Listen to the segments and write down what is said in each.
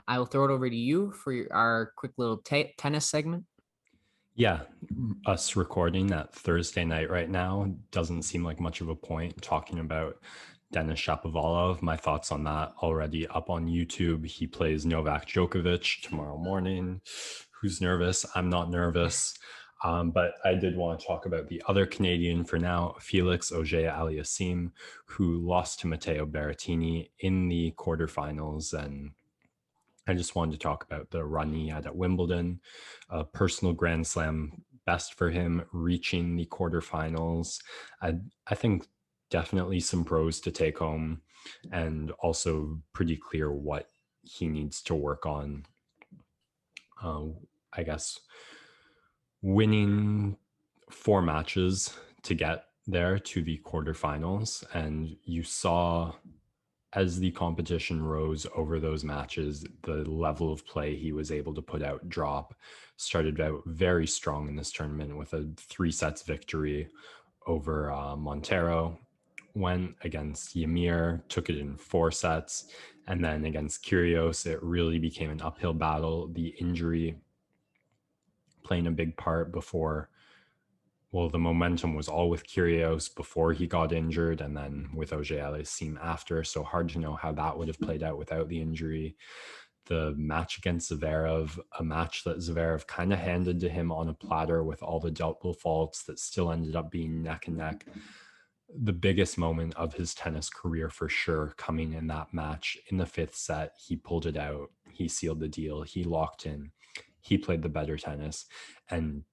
I will throw it over to you for our quick little tennis segment. Yeah, us recording that Thursday night right now doesn't seem like much of a point talking about Denis Shapovalov. My thoughts on that already up on YouTube. He plays Novak Djokovic tomorrow morning. Who's nervous? I'm not nervous. But I did want to talk about the other Canadian for now, Felix Auger-Aliassime, who lost to Matteo Berrettini in the quarterfinals. And I just wanted to talk about the run he had at Wimbledon, a personal Grand Slam best for him, reaching the quarterfinals. I think definitely some pros to take home, and also pretty clear what he needs to work on. I guess winning 4 matches to get there to the quarterfinals, and you saw as the competition rose over those matches, the level of play he was able to put out drop. Started out very strong in this tournament with a 3 sets victory over Montero. Went against Ymir, took it in 4 sets. And then against Kyrgios, it really became an uphill battle. The injury playing a big part before. Well, the momentum was all with Kyrgios before he got injured, and then with Auger-Aliassime after. So hard to know how that would have played out without the injury. The match against Zverev, a match that Zverev kind of handed to him on a platter with all the double faults that still ended up being neck and neck. The biggest moment of his tennis career for sure coming in that match. In the 5th set, he pulled it out. He sealed the deal. He locked in. He played the better tennis. And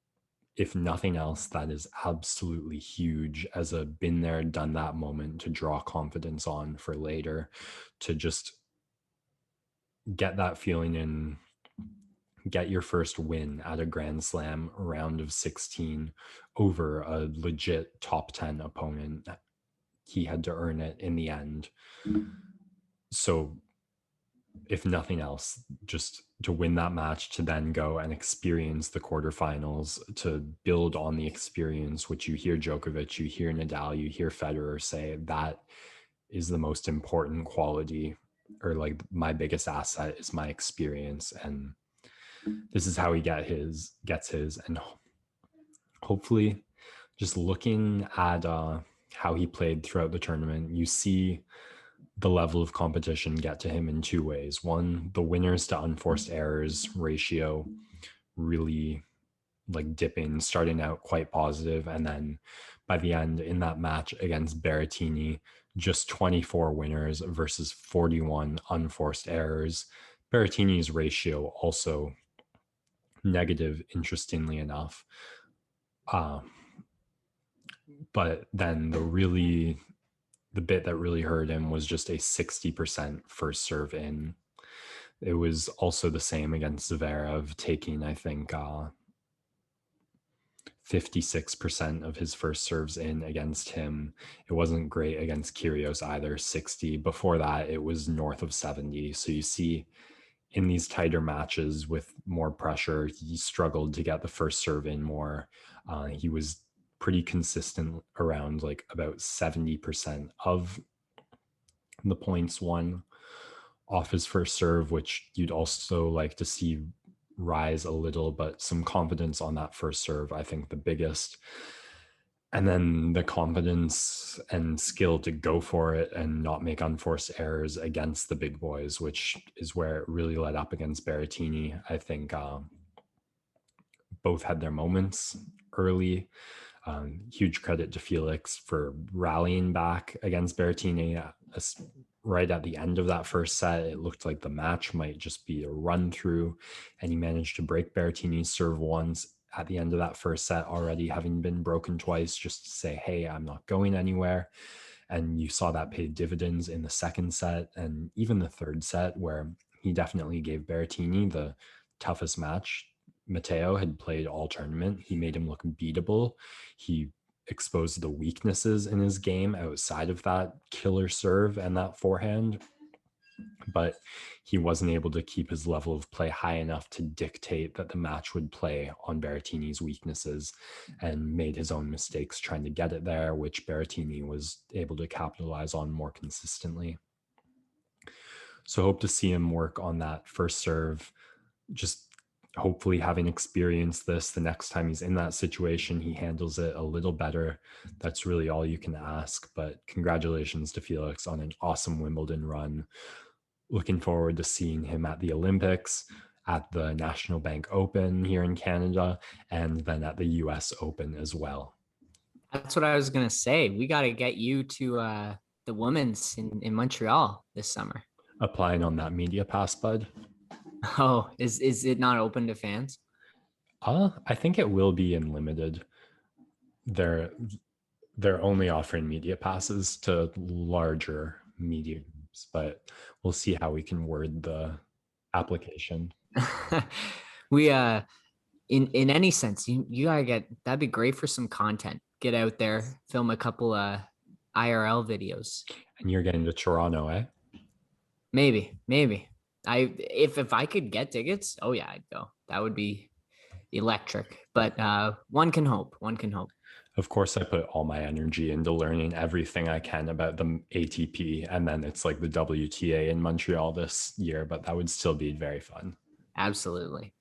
if nothing else, that is absolutely huge as a been there, done that moment to draw confidence on for later, to just get that feeling and get your first win at a Grand Slam round of 16 over a legit top 10 opponent. He had to earn it in the end. So if nothing else, just to win that match, to then go and experience the quarterfinals, to build on the experience, which you hear Djokovic, you hear Nadal, you hear Federer say that is the most important quality, or like my biggest asset is my experience. And this is how he gets his. And hopefully just looking at how he played throughout the tournament, you see the level of competition get to him in 2 ways. One, the winners to unforced errors ratio really like dipping, starting out quite positive, and then by the end in that match against Berrettini, just 24 winners versus 41 unforced errors. Berrettini's ratio also negative, interestingly enough. But then the bit that really hurt him was just a 60% first serve in. It was also the same against Zverev, taking, I think, 56% of his first serves in against him. It wasn't great against Kyrgios either, 60. Before that, it was north of 70. So you see in these tighter matches with more pressure, he struggled to get the first serve in more. He was pretty consistent around like about 70% of the points won off his first serve, which you'd also like to see rise a little, but some confidence on that first serve, I think the biggest. And then the confidence and skill to go for it and not make unforced errors against the big boys, which is where it really let up against Berrettini. I think both had their moments early. Huge credit to Felix for rallying back against Berrettini. Right at the end of that first set, it looked like the match might just be a run through, and he managed to break Berrettini's serve once at the end of that first set, already having been broken twice, just to say, hey, I'm not going anywhere. And you saw that pay dividends in the second set and even the third set, where he definitely gave Berrettini the toughest match Matteo had played all tournament. He made him look beatable. He exposed the weaknesses in his game outside of that killer serve and that forehand, but he wasn't able to keep his level of play high enough to dictate that the match would play on Berrettini's weaknesses, and made his own mistakes trying to get it there, which Berrettini was able to capitalize on more consistently. So hope to see him work on that first serve. Just hopefully having experienced this, the next time he's in that situation, he handles it a little better. That's really all you can ask. But congratulations to Felix on an awesome Wimbledon run. Looking forward to seeing him at the Olympics, at the National Bank Open here in Canada, and then at the US Open as well. That's what I was gonna say. We got to get you to the women's in Montreal this summer. Applying on that media pass, bud. Oh, is it not open to fans? I think it will be in limited. They're they're only offering media passes to larger media groups, but we'll see how we can word the application. We in any sense, you gotta get that'd be great for some content. Get out there, film a couple IRL videos. And you're getting to Toronto, eh? Maybe. If I could get tickets, oh yeah, I'd go. That would be electric. But one can hope. One can hope. Of course, I put all my energy into learning everything I can about the ATP, and then it's like the WTA in Montreal this year, but that would still be very fun. Absolutely.